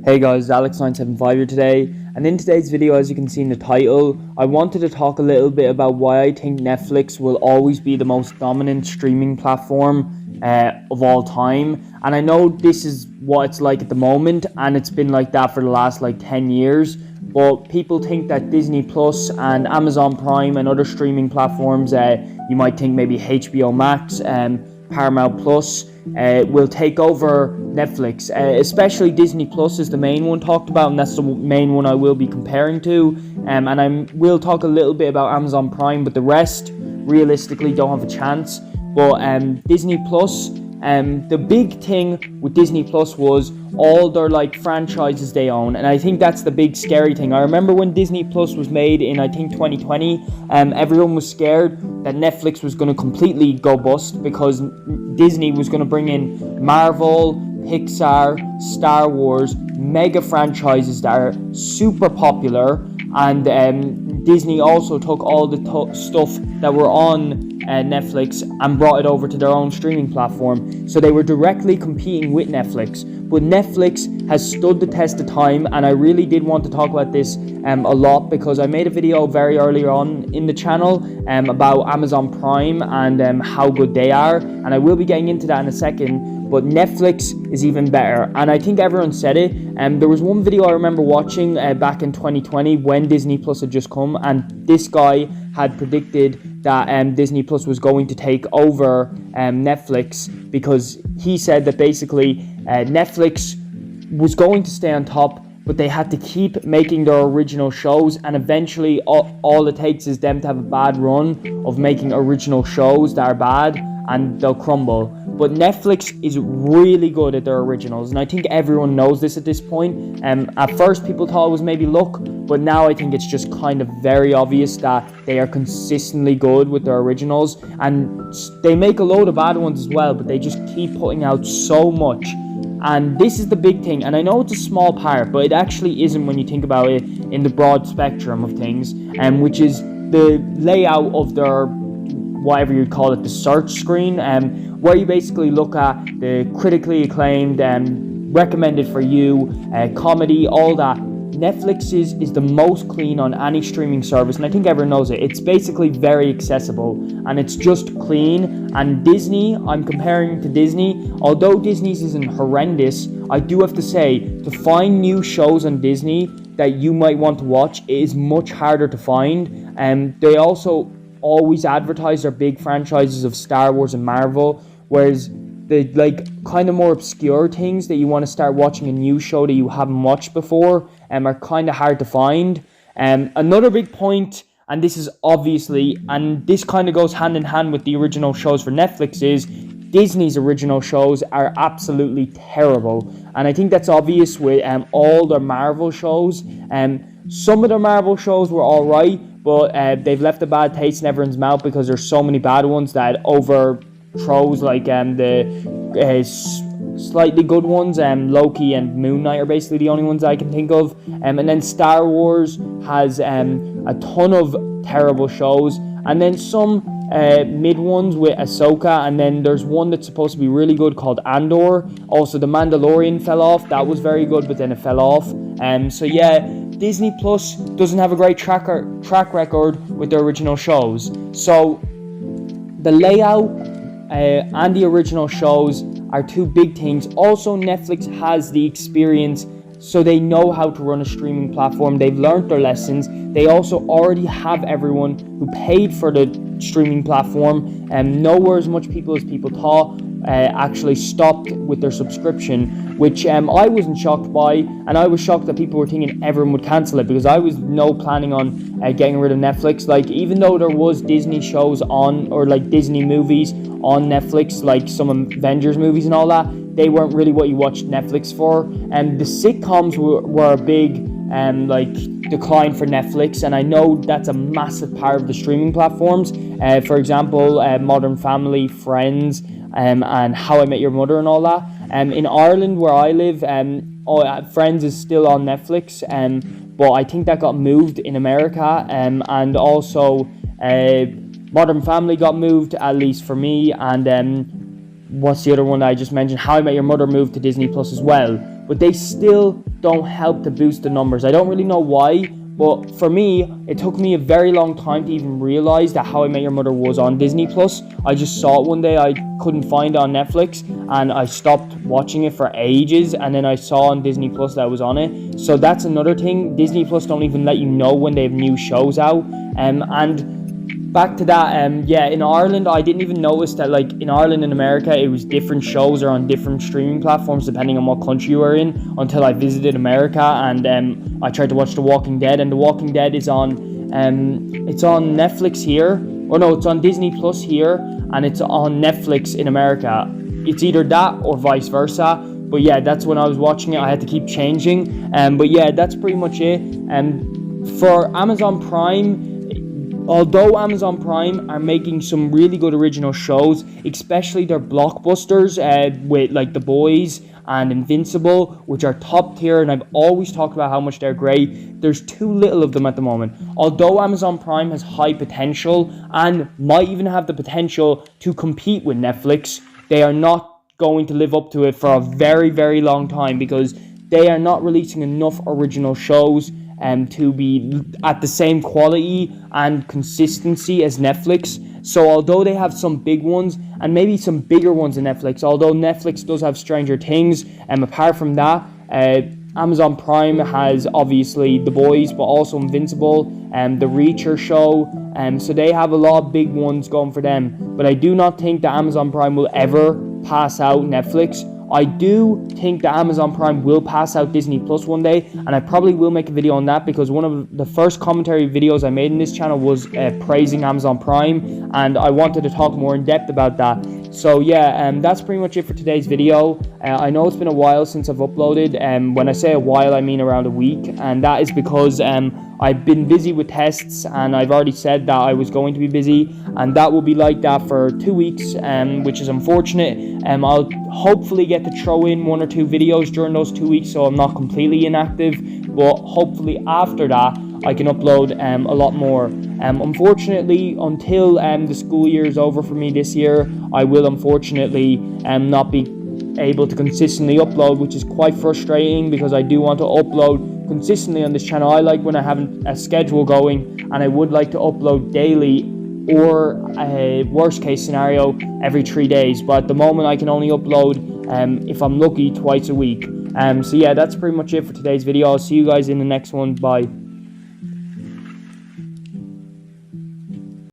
Hey guys, it's Alex975 here today, and in today's video, as you can see in the title, I wanted to talk a little bit about why I think Netflix will always be the most dominant streaming platform of all time. And I know this is what it's like at the moment, and it's been like that for the last 10 years, but people think that Disney Plus and Amazon Prime and other streaming platforms, you might think maybe HBO Max, Paramount Plus, will take over Netflix. Especially Disney Plus is the main one talked about, and that's the main one I will be comparing to. And I will talk a little bit about Amazon Prime, but the rest realistically don't have a chance. But Disney Plus, the big thing with Disney Plus was all their franchises they own, and I think that's the big scary thing. I remember when Disney Plus was made in, I think, 2020, everyone was scared that Netflix was going to completely go bust because Disney was going to bring in Marvel, Pixar, Star Wars, mega franchises that are super popular, and Disney also took all the stuff that were on Netflix and brought it over to their own streaming platform. So they were directly competing with Netflix. But Netflix has stood the test of time, and I really did want to talk about this a lot because I made a video very early on in the channel about Amazon Prime and how good they are, and I will be getting into that in a second. But Netflix is even better, and I think everyone said it. There was one video I remember watching back in 2020 when Disney Plus had just come, and this guy had predicted that Disney Plus was going to take over Netflix, because he said that basically Netflix was going to stay on top, but they had to keep making their original shows, and eventually all it takes is them to have a bad run of making original shows that are bad, and they'll crumble. But Netflix is really good at their originals, and I think everyone knows this at this point. At first people thought it was maybe luck, but now I think it's just kind of very obvious that they are consistently good with their originals, and they make a load of bad ones as well, but they just keep putting out so much. And this is the big thing, and I know it's a small part, but it actually isn't when you think about it in the broad spectrum of things, which is the layout of their, whatever you'd call it, the search screen, where you basically look at the critically acclaimed, recommended for you, comedy, all that. Netflix is the most clean on any streaming service, and I think everyone knows it. It's basically very accessible, and it's just clean. And Disney, I'm comparing to Disney, although Disney's isn't horrendous, I do have to say, to find new shows on Disney that you might want to watch, it is much harder to find. They also always advertise their big franchises of Star Wars and Marvel, whereas the kind of more obscure things that you want to start watching a new show that you haven't watched before are kind of hard to find. Another big point, and this is obviously, and this kind of goes hand in hand with the original shows for Netflix, is Disney's original shows are absolutely terrible, and I think that's obvious with all their Marvel shows. Some of their Marvel shows were alright, but they've left a bad taste in everyone's mouth because there's so many bad ones that overthrows the slightly good ones. Loki and Moon Knight are basically the only ones I can think of. And then Star Wars has a ton of terrible shows, and then some mid ones with Ahsoka, and then there's one that's supposed to be really good called Andor. Also, The Mandalorian fell off. That was very good, but then it fell off. So yeah, Disney Plus doesn't have a great track record with their original shows. So the layout and the original shows are two big things. Also, Netflix has the experience, so they know how to run a streaming platform. They've learned their lessons. They also already have everyone who paid for the streaming platform, and nowhere as much people as people thought actually stopped with their subscription, which I wasn't shocked by, and I was shocked that people were thinking everyone would cancel it, because I was planning on getting rid of Netflix. Even though there was Disney shows on, or Disney movies on Netflix, like some Avengers movies and all that, they weren't really what you watched Netflix for. And the sitcoms were a big decline for Netflix, and I know that's a massive part of the streaming platforms. For example, Modern Family, Friends, and How I Met Your Mother and all that. In Ireland, where I live, Friends is still on Netflix, but I think that got moved in America, and also Modern Family got moved, at least for me, and what's the other one that I just mentioned? How I Met Your Mother moved to Disney Plus as well. But they still don't help to boost the numbers. I don't really know why, but for me, it took me a very long time to even realize that How I Met Your Mother was on Disney Plus. I just saw it one day, I couldn't find it on Netflix, and I stopped watching it for ages, and then I saw on Disney Plus that it was on it. So that's another thing. Disney Plus don't even let you know when they have new shows out. And back to that, yeah, in Ireland, I didn't even notice that, like, in Ireland and America, it was different shows are on different streaming platforms depending on what country you were in, until I visited America, and I tried to watch The Walking Dead, and The Walking Dead is on, it's on Netflix here, or no, it's on Disney Plus here, and it's on Netflix in America. It's either that or vice versa, but yeah, that's when I was watching it, I had to keep changing, but yeah, that's pretty much it. For Amazon Prime, although Amazon Prime are making some really good original shows, especially their blockbusters with like The Boys and Invincible, which are top tier, and I've always talked about how much they're great, there's too little of them at the moment. Although Amazon Prime has high potential and might even have the potential to compete with Netflix, they are not going to live up to it for a very, very long time, because they are not releasing enough original shows to be at the same quality and consistency as Netflix. So although they have some big ones, and maybe some bigger ones than Netflix, although Netflix does have Stranger Things, apart from that, Amazon Prime has obviously The Boys, but also Invincible, the Reacher show, so they have a lot of big ones going for them. But I do not think that Amazon Prime will ever pass out Netflix. I do think that Amazon Prime will pass out Disney Plus one day, and I probably will make a video on that, because one of the first commentary videos I made in this channel was praising Amazon Prime, and I wanted to talk more in depth about that. So yeah, that's pretty much it for today's video. I know it's been a while since I've uploaded, when I say a while, I mean around a week, and that is because I've been busy with tests, and I've already said that I was going to be busy, and that will be like that for 2 weeks, which is unfortunate. I'll hopefully get to throw in 1 or 2 videos during those 2 weeks, so I'm not completely inactive, but hopefully after that I can upload a lot more. Unfortunately, until the school year is over for me this year, I will unfortunately not be able to consistently upload, which is quite frustrating, because I do want to upload consistently on this channel. I like when I have a schedule going, and I would like to upload daily, or a worst case scenario every 3 days, but at the moment I can only upload if I'm lucky twice a week. So yeah, that's pretty much it for today's video. I'll see you guys in the next one. Bye.